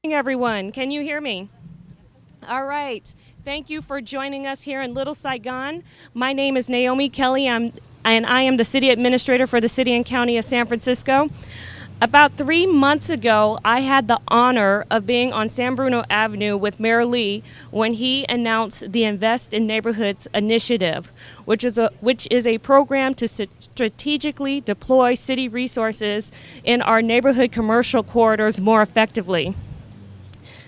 Everyone, can you hear me? All right. Thank you for joining us here in Little Saigon. My name is Naomi Kelly, and I am the City Administrator for the City and County of San Francisco. About 3 months ago, I had the honor of being on San Bruno Avenue with Mayor Lee when he announced the Invest in Neighborhoods initiative, which is a program to strategically deploy city resources in our neighborhood commercial corridors more effectively.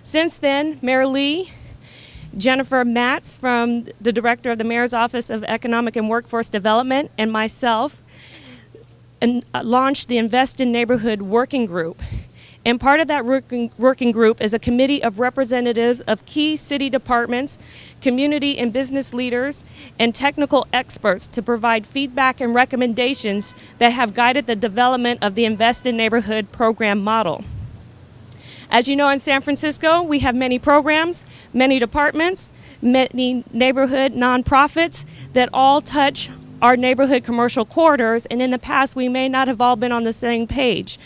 Since then, Mayor Lee, Jennifer Matz, from the Director of the Mayor's Office of Economic and Workforce Development, and myself launched the Invest in Neighborhood Working Group. And part of that working group is a committee of representatives of key city departments, community and business leaders, and technical experts to provide feedback and recommendations that have guided the development of the Invest in Neighborhood program model. As you know, in San Francisco, we have many programs, many departments, many neighborhood nonprofits that all touch our neighborhood commercial corridors, and in the past, we may not have all been on the same page.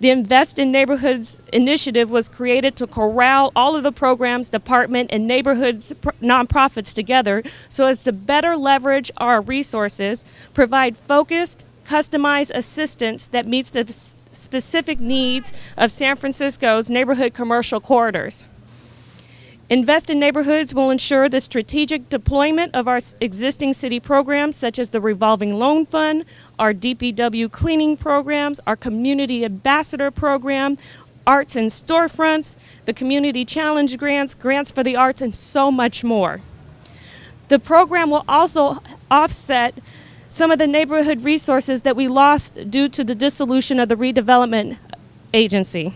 The Invest in Neighborhoods initiative was created to corral all of the programs, department, and neighborhoods nonprofits together so as to better leverage our resources, provide focused, customized assistance that meets the specific needs of San Francisco's neighborhood commercial corridors. Invest in Neighborhoods will ensure the strategic deployment of our existing city programs, such as the Revolving Loan Fund, our DPW cleaning programs, our Community Ambassador Program, Arts and Storefronts, the Community Challenge grants, grants for the arts, and so much more. The program will also offset some of the neighborhood resources that we lost due to the dissolution of the redevelopment agency.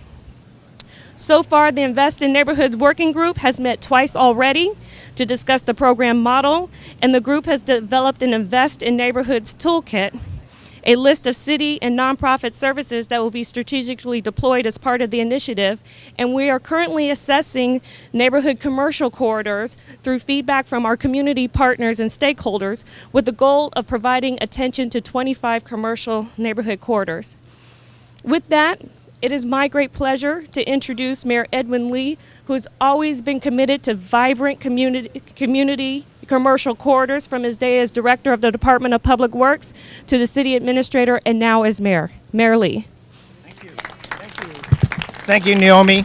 So far, the Invest in Neighborhood Working Group has met twice already to discuss the program model, and the group has developed an Invest in Neighborhoods toolkit, a list of city and nonprofit services that will be strategically deployed as part of the initiative, and we are currently assessing neighborhood commercial corridors through feedback from our community partners and stakeholders with the goal of providing attention to 25 commercial neighborhood corridors. With that, it is my great pleasure to introduce Mayor Edwin Lee, who has always been committed to vibrant community commercial corridors from his day as Director of the Department of Public Works to the City Administrator and now as Mayor. Mayor Lee. Thank you. Thank you. Thank you, Naomi.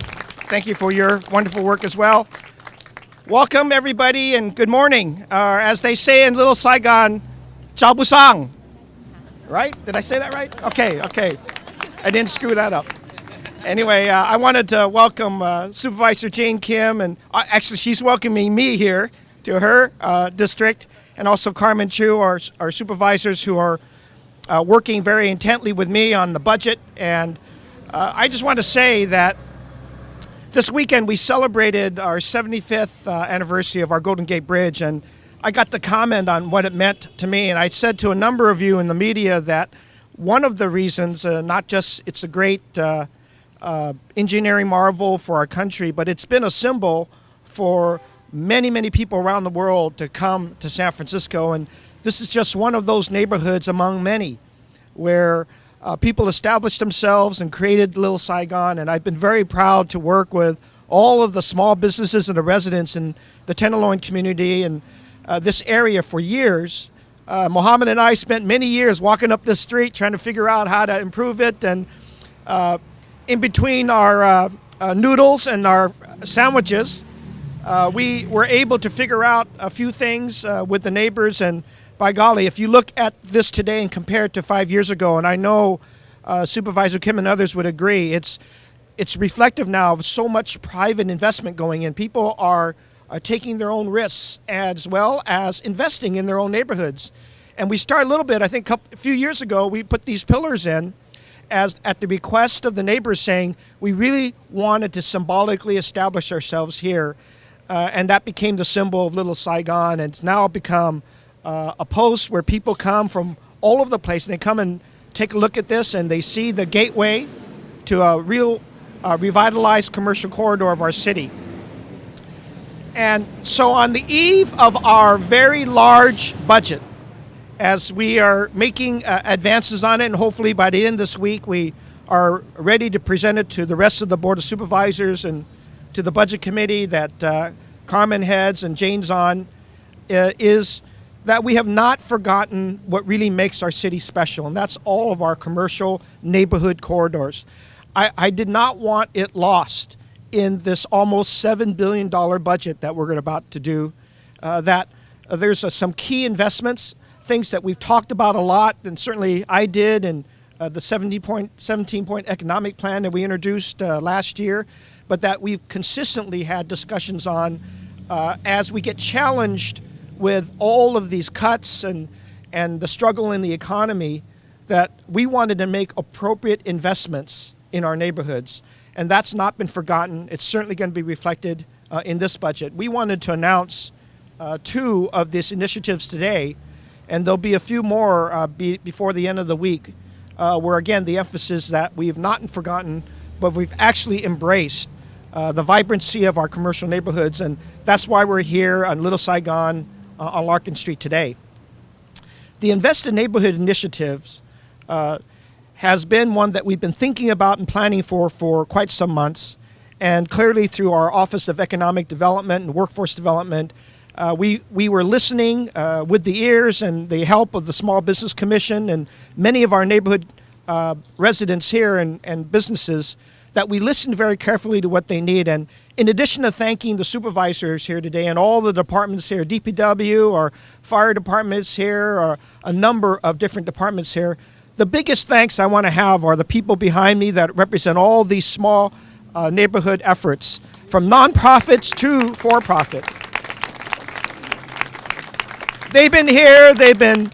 Thank you for your wonderful work as well. Welcome, everybody, and good morning. As they say in Little Saigon, Chao Busang. Right? Did I say that right? Okay. I didn't screw that up. Anyway, I wanted to welcome Supervisor Jane Kim, and actually she's welcoming me here to her district, and also Carmen Chu, our supervisors who are working very intently with me on the budget. And I just want to say that this weekend we celebrated our 75th anniversary of our Golden Gate Bridge, and I got to comment on what it meant to me. And I said to a number of you in the media that one of the reasons, not just it's a great engineering marvel for our country, but it's been a symbol for many people around the world to come to San Francisco. And this is just one of those neighborhoods among many where people established themselves and created Little Saigon. And I've been very proud to work with all of the small businesses and the residents in the Tenderloin community and this area for years. Mohammed and I spent many years walking up this street trying to figure out how to improve it. And in between our noodles and our sandwiches, we were able to figure out a few things with the neighbors. And by golly, if you look at this today and compare it to 5 years ago, and I know Supervisor Kim and others would agree, it's reflective now of so much private investment going in. People are taking their own risks as well as investing in their own neighborhoods. And we started a little bit, I think a few years ago, we put these pillars in as at the request of the neighbors, saying we really wanted to symbolically establish ourselves here. And that became the symbol of Little Saigon, and it's now become a post where people come from all over the place, and they come and take a look at this, and they see the gateway to a real revitalized commercial corridor of our city. And so on the eve of our very large budget, as we are making advances on it, and hopefully by the end of this week we are ready to present it to the rest of the Board of Supervisors and to the Budget Committee that Carmen heads and Jane's on is that we have not forgotten what really makes our city special, and that's all of our commercial neighborhood corridors. I did not want it lost in this almost $7 billion budget that we're about to do, that there's some key investments, things that we've talked about a lot, and certainly I did, and the 17-point economic plan that we introduced last year, but that we've consistently had discussions on as we get challenged with all of these cuts and the struggle in the economy, that we wanted to make appropriate investments in our neighborhoods. And that's not been forgotten. It's certainly going to be reflected in this budget. We wanted to announce 2 of these initiatives today, and there'll be a few more before the end of the week, where again the emphasis that we have not forgotten, but we've actually embraced the vibrancy of our commercial neighborhoods, and that's why we're here on Little Saigon on Larkin Street today. The Invest in Neighborhood initiatives has been one that we've been thinking about and planning for quite some months, and clearly through our Office of Economic Development and Workforce Development, we were listening with the ears and the help of the Small Business Commission and many of our neighborhood residents here and businesses, that we listened very carefully to what they need. And in addition to thanking the supervisors here today and all the departments here, DPW or fire departments here, or a number of different departments here, the biggest thanks I want to have are the people behind me that represent all these small neighborhood efforts, from nonprofits to for-profit. They've been here, they've been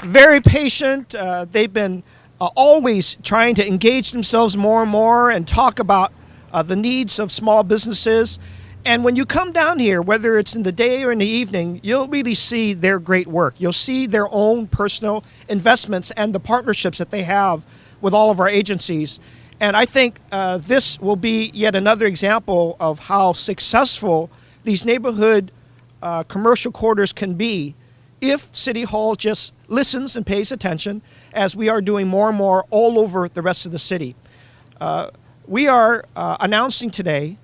very patient, they've been always trying to engage themselves more and more and talk about the needs of small businesses. And when you come down here, whether it's in the day or in the evening, you'll really see their great work. You'll see their own personal investments and the partnerships that they have with all of our agencies. And I think this will be yet another example of how successful these neighborhood commercial corridors can be if City Hall just listens and pays attention, as we are doing more and more all over the rest of the city. We are announcing today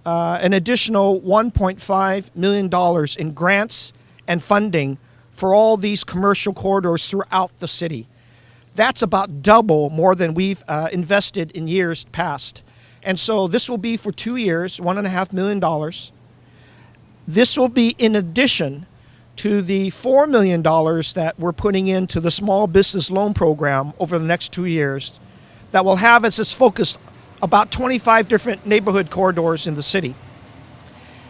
an additional $1.5 million in grants and funding for all these commercial corridors throughout the city. That's about double more than we've invested in years past. And so this will be for 2 years, $1.5 million. This will be in addition to the $4 million that we're putting into the small business loan program over the next 2 years, that will have as its focus about 25 different neighborhood corridors in the city.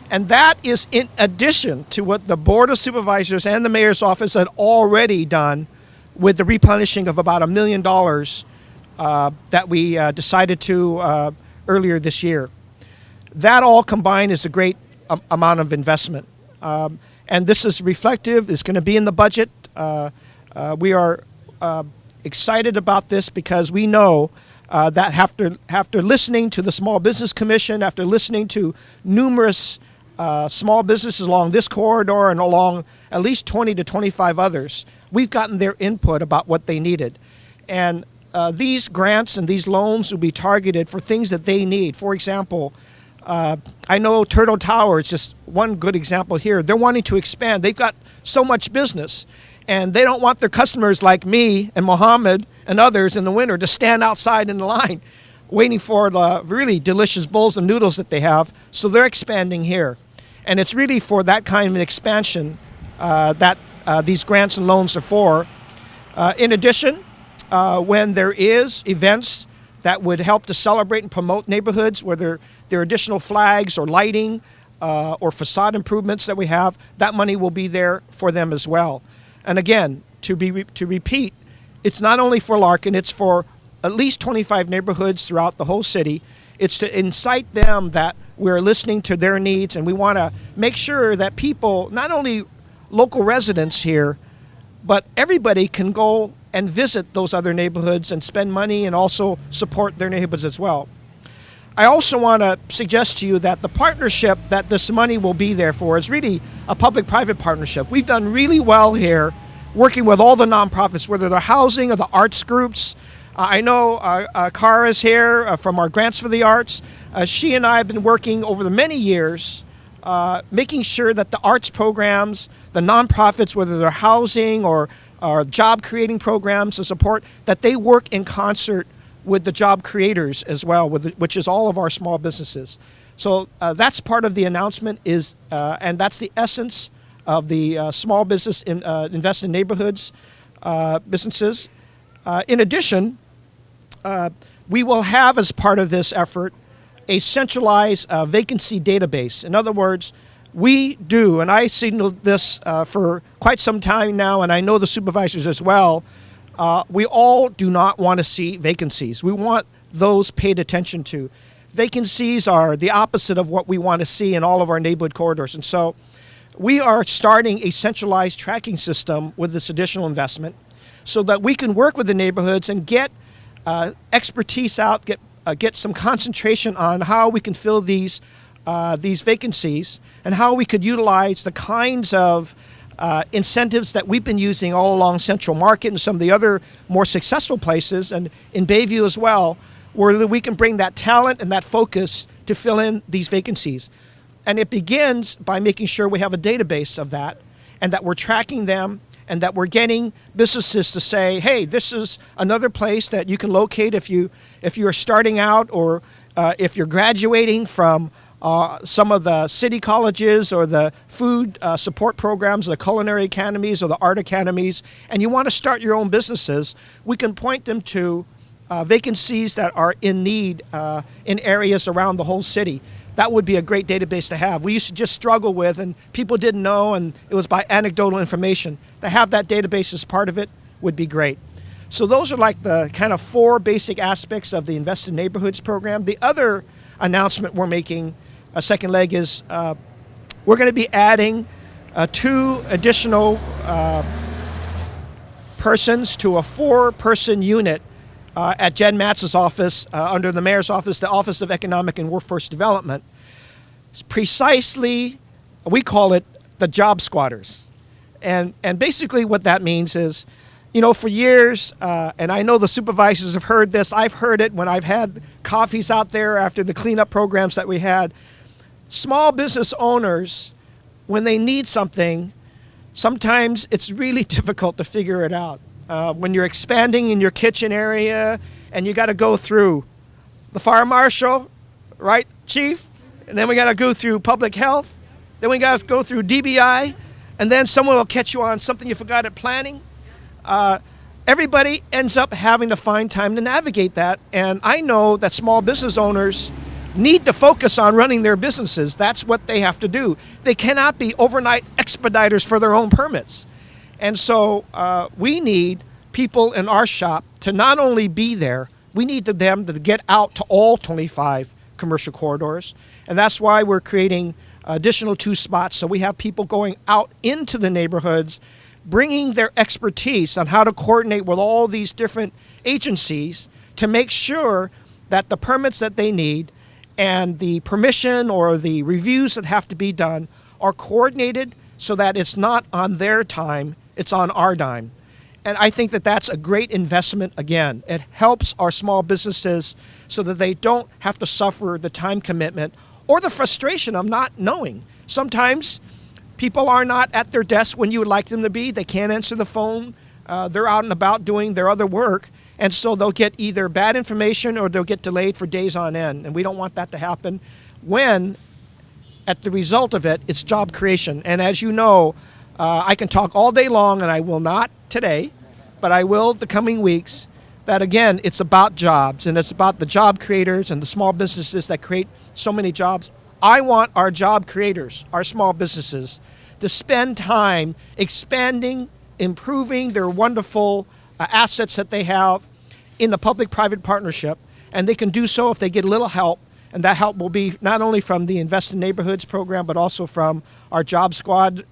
And that is in addition to what the Board of Supervisors and the Mayor's Office had already done with the replenishing of about $1 million that we decided to earlier this year. That all combined is a great amount of investment. And this is reflective, it's going to be in the budget. We are excited about this because we know that after listening to the Small Business Commission, after listening to numerous small businesses along this corridor and along at least 20 to 25 others, we've gotten their input about what they needed. And these grants and these loans will be targeted for things that they need. For example, I know Turtle Tower is just one good example here. They're wanting to expand. They've got so much business, and they don't want their customers like me and Mohammed and others in the winter to stand outside in the line waiting for the really delicious bowls of noodles that they have. So they're expanding here. And it's really for that kind of an expansion that these grants and loans are for. In addition, when there is events that would help to celebrate and promote neighborhoods, whether there are additional flags or lighting or facade improvements that we have, that money will be there for them as well. And again, to repeat, it's not only for Larkin, it's for at least 25 neighborhoods throughout the whole city. It's to incite them that we're listening to their needs, and we want to make sure that people, not only local residents here, but everybody can go and visit those other neighborhoods and spend money and also support their neighborhoods as well. I also want to suggest to you that the partnership that this money will be there for is really a public-private partnership. We've done really well here working with all the nonprofits, whether they're housing or the arts groups. I know Cara is here from our Grants for the Arts. She and I have been working over the many years, making sure that the arts programs, the nonprofits, whether they're housing or job creating programs to support, that they work in concert with the job creators as well, which is all of our small businesses. So that's part of the announcement, and that's the essence of the small business invest in neighborhoods businesses. In addition, we will have, as part of this effort, a centralized vacancy database. In other words, we do, and I signaled this for quite some time now, and I know the supervisors as well, we all do not want to see vacancies. We want those paid attention to. Vacancies are the opposite of what we want to see in all of our neighborhood corridors. And so we are starting a centralized tracking system with this additional investment so that we can work with the neighborhoods and get expertise out, get some concentration on how we can fill these vacancies and how we could utilize the kinds of incentives that we've been using all along Central Market and some of the other more successful places, and in Bayview as well, where we can bring that talent and that focus to fill in these vacancies. And it begins by making sure we have a database of that and that we're tracking them and that we're getting businesses to say, hey, this is another place that you can locate if you're starting out, or if you're graduating from some of the city colleges or the food support programs, the culinary academies or the art academies, and you want to start your own businesses, we can point them to vacancies that are in need in areas around the whole city. That would be a great database to have. We used to just struggle with, and people didn't know, and it was by anecdotal information. To have that database as part of it would be great. So those are like the kind of 4 basic aspects of the Invest in Neighborhoods program. The other announcement we're making, a second leg, is we're going to be adding 2 additional persons to a 4-person unit at Jen Matz's office, under the mayor's office, the Office of Economic and Workforce Development. It's precisely, we call it the job squatters. And basically what that means is, for years, and I know the supervisors have heard this, I've heard it when I've had coffees out there after the cleanup programs that we had. Small business owners, when they need something, sometimes it's really difficult to figure it out. When you're expanding in your kitchen area and you got to go through the fire marshal, right, chief? And then we got to go through public health. Then we got to go through DBI. And then someone will catch you on something you forgot at planning. Everybody ends up having to find time to navigate that. And I know that small business owners need to focus on running their businesses. That's what they have to do. They cannot be overnight expediters for their own permits. And so we need people in our shop to not only be there, we need them to get out to all 25 commercial corridors. And that's why we're creating additional 2 spots. So we have people going out into the neighborhoods, bringing their expertise on how to coordinate with all these different agencies to make sure that the permits that they need and the permission or the reviews that have to be done are coordinated so that it's not on their time, it's on our dime. And I think that that's a great investment again. It helps our small businesses so that they don't have to suffer the time commitment or the frustration of not knowing. Sometimes people are not at their desk when you would like them to be. They can't answer the phone. They're out and about doing their other work. And so they'll get either bad information or they'll get delayed for days on end. And we don't want that to happen when, at the result of it, it's job creation. And as you know, I can talk all day long, and I will not today, but I will the coming weeks, that again, it's about jobs, and it's about the job creators and the small businesses that create so many jobs. I want our job creators, our small businesses, to spend time expanding, improving their wonderful assets that they have in the public-private partnership, and they can do so if they get a little help. And that help will be not only from the Invest in Neighborhoods program, but also from our job squatters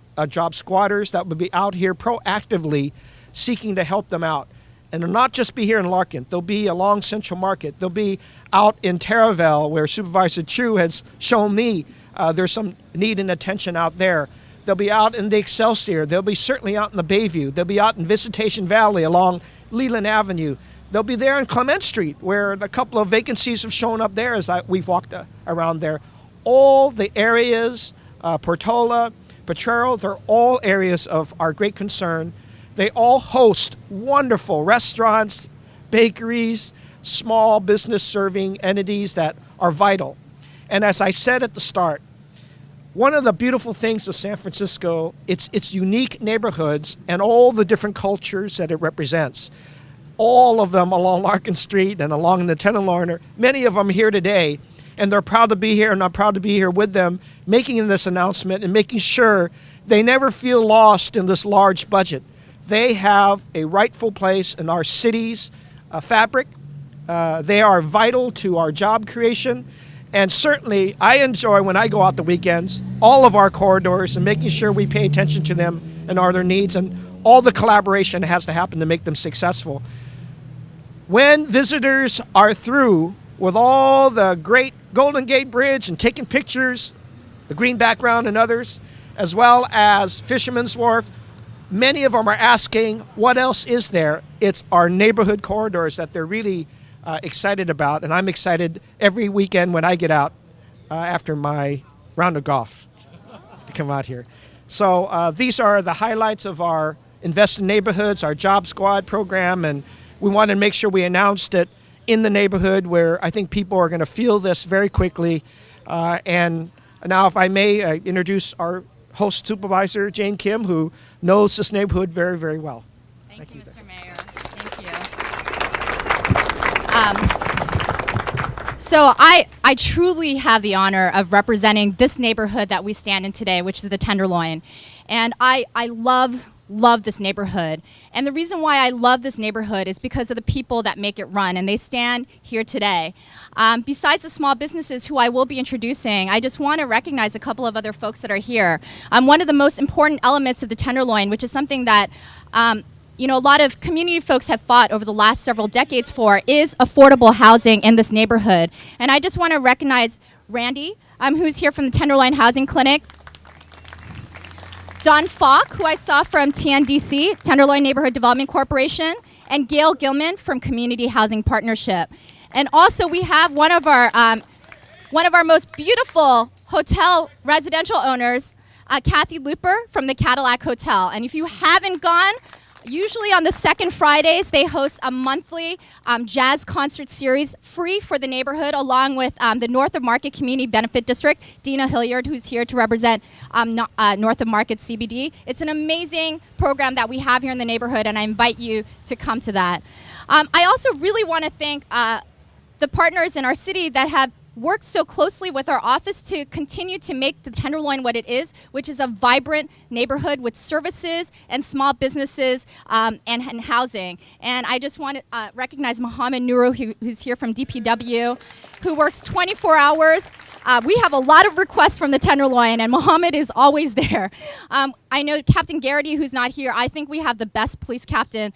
that will be out here proactively seeking to help them out. And they'll not just be here in Larkin. They'll be along Central Market. They'll be out in Terraville, where Supervisor Chu has shown me there's some need and attention out there. They'll be out in the Excelsior. They'll be certainly out in the Bayview. They'll be out in Visitation Valley along Leland Avenue. They'll be there on Clement Street, where a couple of vacancies have shown up there as we've walked around there. All the areas, Portola, Potrero, they're all areas of our great concern. They all host wonderful restaurants, bakeries, small business serving entities that are vital. And as I said at the start, one of the beautiful things of San Francisco, its unique neighborhoods and all the different cultures that it represents. All of them along Larkin Street and along the Tenderloin, many of them here today, and they're proud to be here, and I'm proud to be here with them, making this announcement and making sure they never feel lost in this large budget. They have a rightful place in our city's fabric. They are vital to our job creation. And certainly, I enjoy, when I go out the weekends, all of our corridors and making sure we pay attention to them and their needs, and all the collaboration has to happen to make them successful. When visitors are through with all the great Golden Gate Bridge and taking pictures, the green background and others, as well as Fisherman's Wharf, many of them are asking, what else is there? It's our neighborhood corridors that they're really excited about, and I'm excited every weekend when I get out after my round of golf to come out here. So these are the highlights of our Invest in Neighborhoods, our Job Squad program, and we wanted to make sure we announced it in the neighborhood where I think people are going to feel this very quickly. And now, if I may introduce our host supervisor, Jane Kim, who knows this neighborhood very, very well. Thank you, Mr. Mayor. Thank you. So I truly have the honor of representing this neighborhood that we stand in today, which is the Tenderloin. And I love this neighborhood. And the reason why I love this neighborhood is because of the people that make it run, and they stand here today. Besides the small businesses who I will be introducing, I just want to recognize a couple of other folks that are here. One of the most important elements of the Tenderloin, which is something that a lot of community folks have fought over the last several decades for, is affordable housing in this neighborhood. And I just want to recognize Randy, who's here from the Tenderloin Housing Clinic. Don Falk, who I saw from TNDC, Tenderloin Neighborhood Development Corporation, and Gail Gilman from Community Housing Partnership. And also we have one of our most beautiful hotel residential owners, Kathy Looper from the Cadillac Hotel. And if you haven't gone, usually on the second Fridays, they host a monthly jazz concert series free for the neighborhood, along with the North of Market Community Benefit District, Dina Hilliard, who's here to represent North of Market CBD. It's an amazing program that we have here in the neighborhood, and I invite you to come to that. I also really want to thank the partners in our city that have worked so closely with our office to continue to make the Tenderloin what it is, which is a vibrant neighborhood with services and small businesses and housing. And I just want to recognize Mohammed Nuru, who's here from DPW, who works 24 hours. We have a lot of requests from the Tenderloin, and Mohammed is always there. I know Captain Garrity, who's not here. I think we have the best police captain.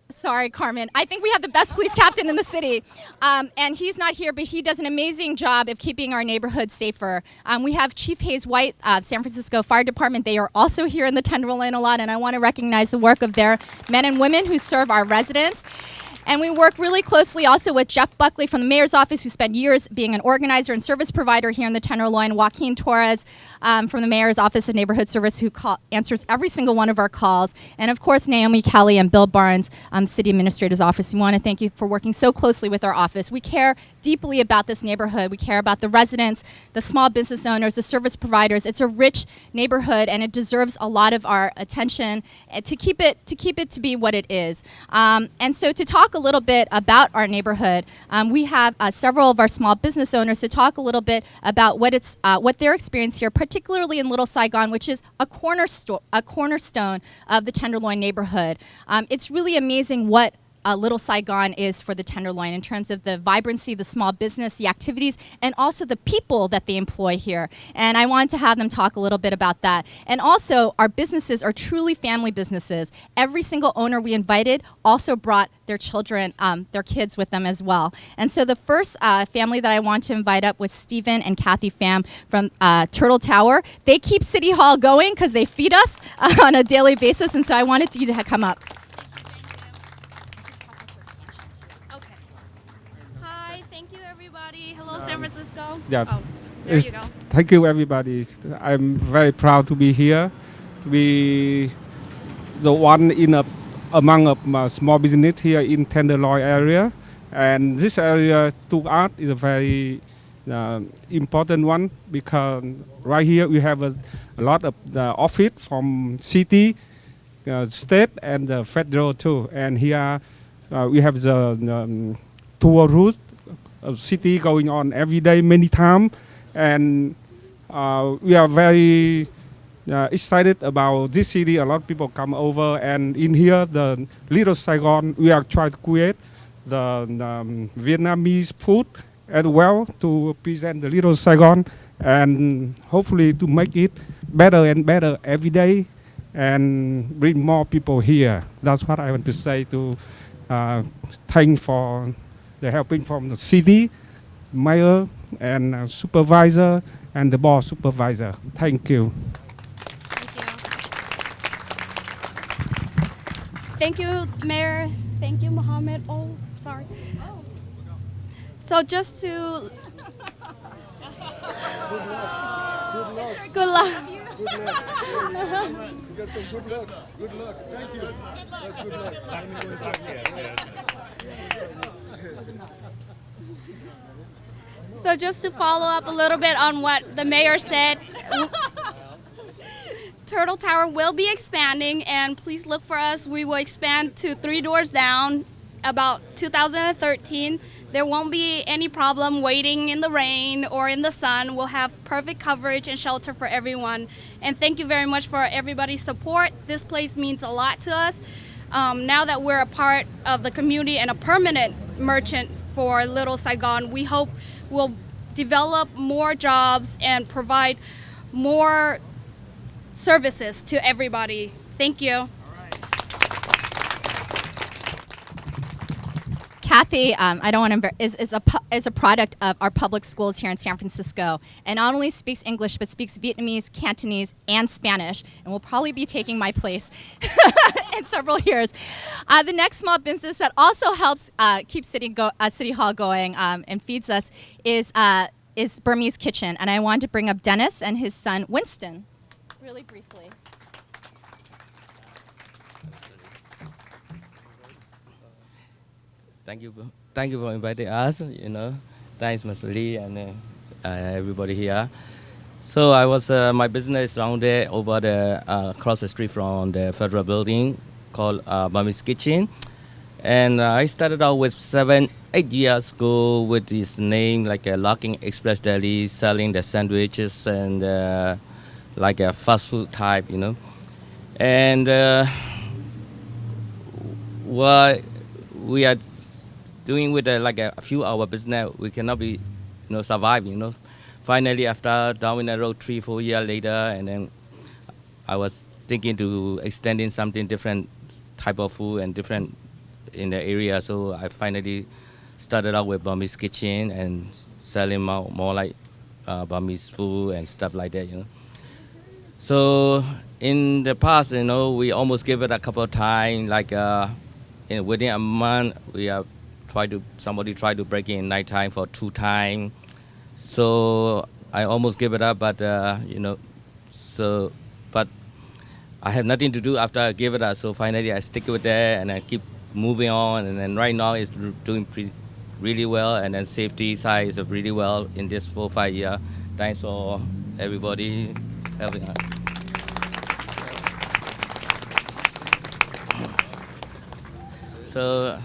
Sorry, Carmen. I think we have the best police captain in the city. And he's not here, but he does an amazing job of keeping our neighborhood safer. We have Chief Hayes White, San Francisco Fire Department. They are also here in the Tenderloin a lot, and I want to recognize the work of their men and women who serve our residents. And we work really closely also with Jeff Buckley from the mayor's office, who spent years being an organizer and service provider here in the Tenderloin, Joaquin Torres from the mayor's office of neighborhood service, who answers every single one of our calls. And of course, Naomi Kelly and Bill Barnes, city administrator's office. We want to thank you for working so closely with our office. We care deeply about this neighborhood. We care about the residents, the small business owners, the service providers. It's a rich neighborhood, and it deserves a lot of our attention to keep it to be what it is. And so to talk a little bit about our neighborhood, we have several of our small business owners to talk a little bit about what their experience here, particularly in Little Saigon, which is a cornerstone of the Tenderloin neighborhood. It's really amazing what Little Saigon is for the Tenderloin in terms of the vibrancy, the small business, the activities, and also the people that they employ here. And I wanted to have them talk a little bit about that. And also, our businesses are truly family businesses. Every single owner we invited also brought their children, their kids with them as well. And so the first family that I want to invite up was Stephen and Kathy Pham from Turtle Tower. They keep City Hall going because they feed us on a daily basis, and so I wanted you to come up. Thank you, everybody. Hello, San Francisco. Yeah. Oh, there you go. Thank you, everybody. I'm very proud to be here, to be the one among a small business here in Tenderloin area. And this area to art is a very important one because right here we have a lot of the office from city, state, and the federal too. And here we have the tour route of city going on every day, many times. And we are very excited about this city. A lot of people come over, and in here, the Little Saigon, we are trying to create the Vietnamese food as well to present the Little Saigon, and hopefully to make it better and better every day, and bring more people here. That's what I want to say to thank for the helping from the city, mayor, and supervisor, and the board supervisor. Thank you. Thank you, Mayor. Thank you, Mohammed. Oh, sorry. So just to... Good luck. You got some good luck. Good luck. Thank you. That's good luck. So just to follow up a little bit on what the mayor said, Turtle Tower will be expanding, and please look for us. We will expand to 3 doors down about 2013. There won't be any problem waiting in the rain or in the sun. We'll have perfect coverage and shelter for everyone. And thank you very much for everybody's support. This place means a lot to us. Now that we're a part of the community and a permanent merchant for Little Saigon, we hope we'll develop more jobs and provide more services to everybody. Thank you. Kathy, I don't want to is a product of our public schools here in San Francisco, and not only speaks English but speaks Vietnamese, Cantonese, and Spanish, and will probably be taking my place in several years. The next small business that also helps keep City Hall going and feeds us is Burmese Kitchen, and I wanted to bring up Dennis and his son Winston, really briefly. Thank you for inviting us. Thanks, Mr. Lee, and everybody here. So I was my business around there over the across the street from the federal building called Burmese Kitchen, and I started out with 7-8 years ago with this name like a Locking Express Deli, selling the sandwiches and like a fast food type, and what we are doing with like a few hour business, we cannot be, survive, Finally, after down the road 3-4 years later, and then I was thinking to extending something different type of food and different in the area. So I finally started out with Burmese Kitchen and selling more like Burmese food and stuff like that, So in the past, we almost gave it a couple of times, like within a month, we have somebody tried to break in nighttime for 2 times. So I almost gave it up, but but I have nothing to do after I gave it up. So finally I stick with that and I keep moving on. And then right now it's doing really well. And then safety side is really well in this 4-5 years. Thanks for everybody helping us. So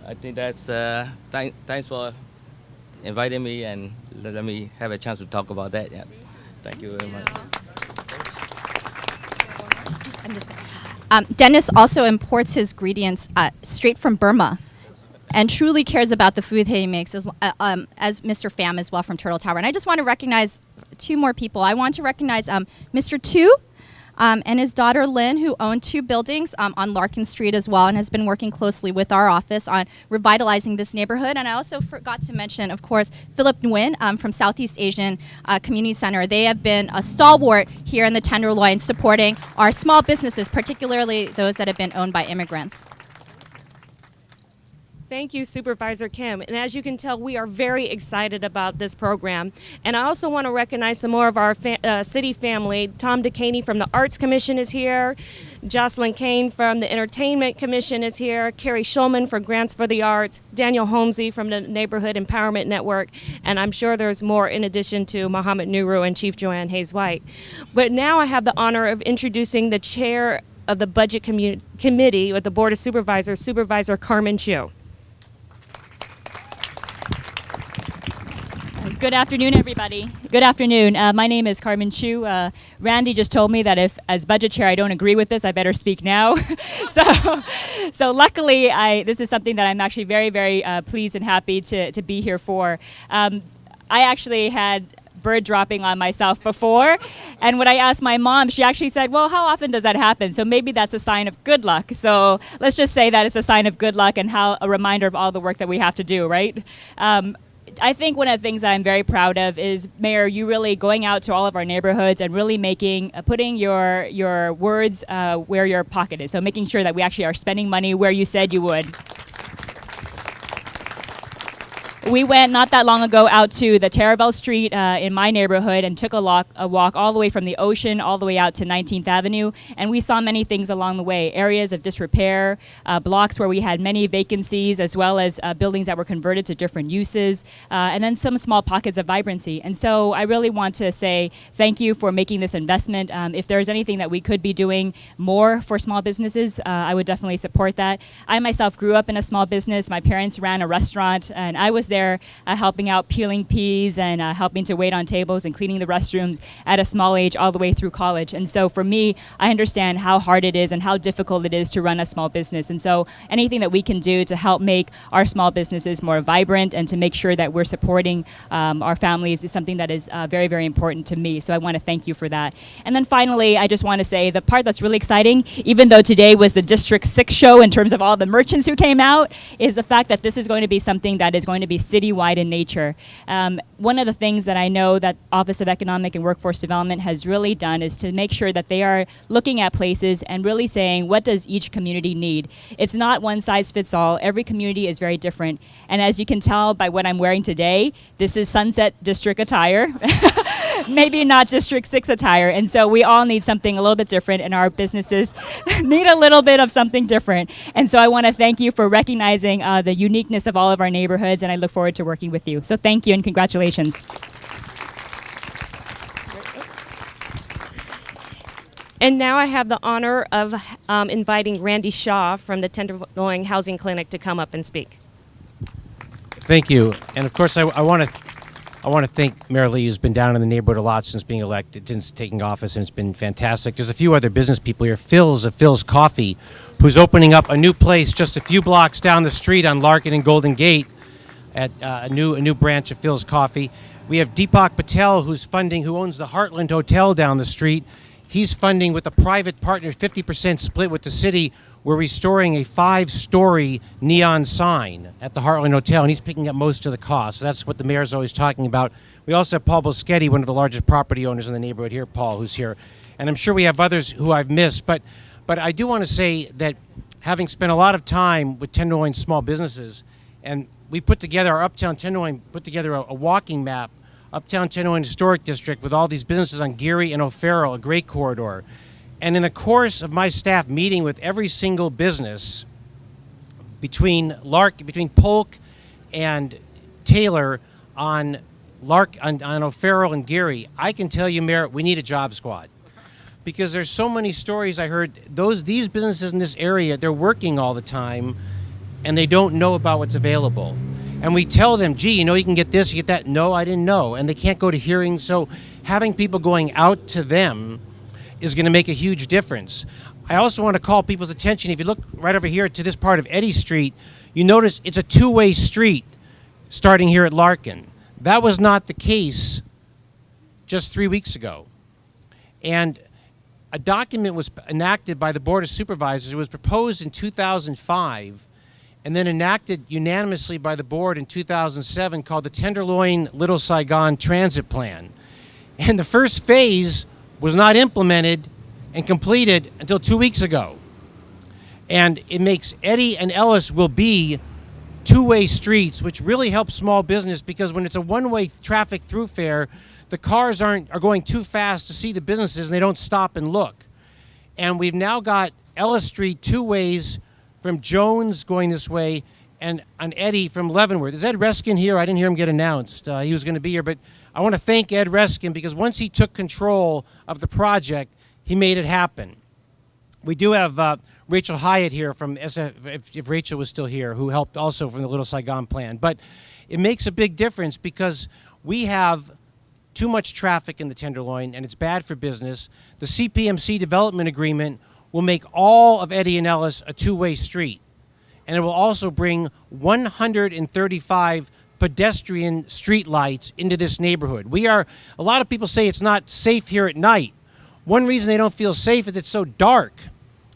I think that's thanks for inviting me and let me have a chance to talk about that. Yeah, thank you very much. Dennis also imports his ingredients straight from Burma, and truly cares about the food that he makes, as Mr. Pham as well from Turtle Tower. And I just want to recognize 2 more people. I want to recognize Mr. Tu. And his daughter Lynn, who own 2 buildings on Larkin Street as well, and has been working closely with our office on revitalizing this neighborhood. And I also forgot to mention, of course, Philip Nguyen from Southeast Asian Community Center. They have been a stalwart here in the Tenderloin, supporting our small businesses, particularly those that have been owned by immigrants. Thank you, Supervisor Kim. And as you can tell, we are very excited about this program. And I also want to recognize some more of our city family. Tom DeCaney from the Arts Commission is here. Jocelyn Kane from the Entertainment Commission is here. Carrie Schulman from Grants for the Arts. Daniel Holmesy from the Neighborhood Empowerment Network. And I'm sure there's more in addition to Mohammed Nuru and Chief Joanne Hayes-White. But now I have the honor of introducing the chair of the Budget Committee with the Board of Supervisors, Supervisor Carmen Chu. Good afternoon, everybody. Good afternoon. My name is Carmen Chu. Randy just told me that if, as budget chair, I don't agree with this, I better speak now. so luckily, this is something that I'm actually very, very pleased and happy to be here for. I actually had bird dropping on myself before, and when I asked my mom, she actually said, well, how often does that happen? So maybe that's a sign of good luck. So let's just say that it's a sign of good luck and a reminder of all the work that we have to do, right? I think one of the things that I'm very proud of is, Mayor, you really going out to all of our neighborhoods and really putting your words where your pocket is. So making sure that we actually are spending money where you said you would. We went not that long ago out to the Taravel Street in my neighborhood and took a walk all the way from the ocean all the way out to 19th Avenue, and we saw many things along the way. Areas of disrepair, blocks where we had many vacancies, as well as buildings that were converted to different uses, and then some small pockets of vibrancy. And so I really want to say thank you for making this investment. If there's anything that we could be doing more for small businesses, I would definitely support that. I myself grew up in a small business. My parents ran a restaurant, and I was there helping out peeling peas and helping to wait on tables and cleaning the restrooms at a small age all the way through college. And so for me, I understand how hard it is and how difficult it is to run a small business. And so anything that we can do to help make our small businesses more vibrant and to make sure that we're supporting our families is something that is very, very important to me. So I want to thank you for that. And then finally, I just want to say the part that's really exciting, even though today was the District 6 show in terms of all the merchants who came out, is the fact that this is going to be something that is going to be citywide in nature. One of the things that I know that Office of Economic and Workforce Development has really done is to make sure that they are looking at places and really saying, what does each community need? It's not one size fits all. Every community is very different. And as you can tell by what I'm wearing today, this is Sunset District attire. Maybe not District 6 attire. And so we all need something a little bit different, and our businesses need a little bit of something different. And so I want to thank you for recognizing the uniqueness of all of our neighborhoods, and I look forward to working with you. So thank you and congratulations. And now I have the honor of inviting Randy Shaw from the Tenderloin Housing Clinic to come up and speak. Thank you. And of course, I want to thank Mayor Lee, who's been down in the neighborhood a lot since being elected, since taking office, and it's been fantastic. There's a few other business people here. Phil's of Phil's Coffee, who's opening up a new place just a few blocks down the street on Larkin and Golden Gate at a new branch of Phil's Coffee. We have Deepak Patel, who owns the Heartland Hotel down the street. He's funding with a private partner, 50% split with the city. We're restoring a 5-story neon sign at the Heartland Hotel, and he's picking up most of the cost. So that's what the mayor's always talking about. We also have Paul Boschetti, one of the largest property owners in the neighborhood here, Paul, who's here. And I'm sure we have others who I've missed. But I do want to say that having spent a lot of time with Tenderloin small businesses, and we put together, our Uptown Tenderloin put together a walking map, Uptown Tenderloin Historic District, with all these businesses on Geary and O'Farrell, a great corridor. And in the course of my staff meeting with every single business between Polk and Taylor on O'Farrell and Geary, I can tell you, Mayor, we need a job squad. Because there's so many stories I heard, these businesses in this area, they're working all the time, and they don't know about what's available. And we tell them, gee, you can get this, you get that. No, I didn't know. And they can't go to hearings. So having people going out to them is going to make a huge difference. I also want to call people's attention. If you look right over here to this part of Eddy Street, you notice it's a two-way street starting here at Larkin. That was not the case just 3 weeks ago. And a document was enacted by the Board of Supervisors. It was proposed in 2005 and then enacted unanimously by the board in 2007, called the Tenderloin Little Saigon Transit Plan. And the first phase was not implemented and completed until 2 weeks ago. And it makes Eddy and Ellis will be two-way streets, which really helps small business, because when it's a one-way traffic thoroughfare, the cars are going too fast to see the businesses, and they don't stop and look. And we've now got Ellis Street two ways from Jones going this way, and on Eddy from Leavenworth. Is Ed Reskin here? I didn't hear him get announced. He was going to be here, but I want to thank Ed Reskin, because once he took control of the project, he made it happen. We do have Rachel Hyatt here from SF, if Rachel was still here, who helped also from the Little Saigon plan. But it makes a big difference, because we have too much traffic in the Tenderloin, and it's bad for business. The CPMC development agreement will make all of Eddy and Ellis a two-way street. And it will also bring 135 pedestrian street lights into this neighborhood. A lot of people say it's not safe here at night. One reason they don't feel safe is it's so dark.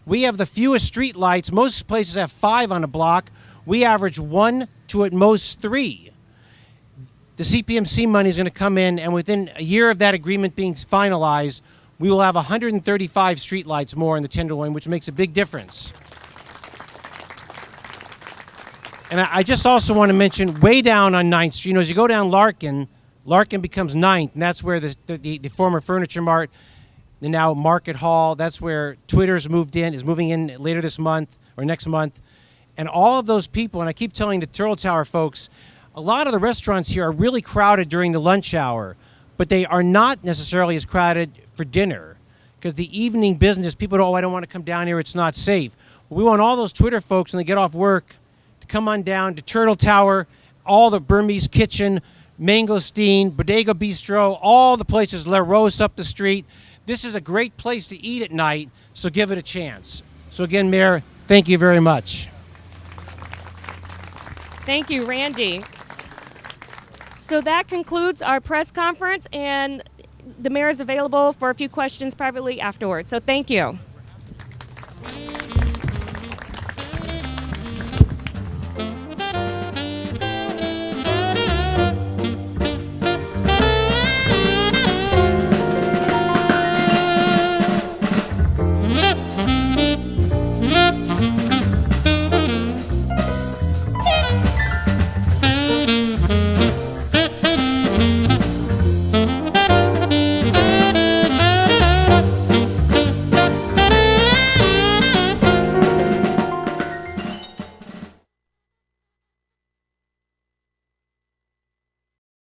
We have the fewest street lights. Most places have 5 on a block. We average 1 to at most 3. The CPMC money is going to come in, and within a year of that agreement being finalized, we will have 135 street lights more in the Tenderloin, which makes a big difference. And I just also want to mention, way down on 9th Street, as you go down Larkin becomes 9th, and that's where the former Furniture Mart, the now Market Hall, that's where Twitter's is moving in later this month or next month. And all of those people, and I keep telling the Turtle Tower folks, a lot of the restaurants here are really crowded during the lunch hour, but they are not necessarily as crowded for dinner, because the evening business, people don't, I don't want to come down here, it's not safe. Well, we want all those Twitter folks, when they get off work, to come on down to Turtle Tower, all the Burmese Kitchen, Mangosteen, Bodega Bistro, all the places, La Rose up the street. This is a great place to eat at night, so give it a chance. So again, Mayor, thank you very much. Thank you, Randy. So that concludes our press conference, and the mayor is available for a few questions privately afterwards. So thank you.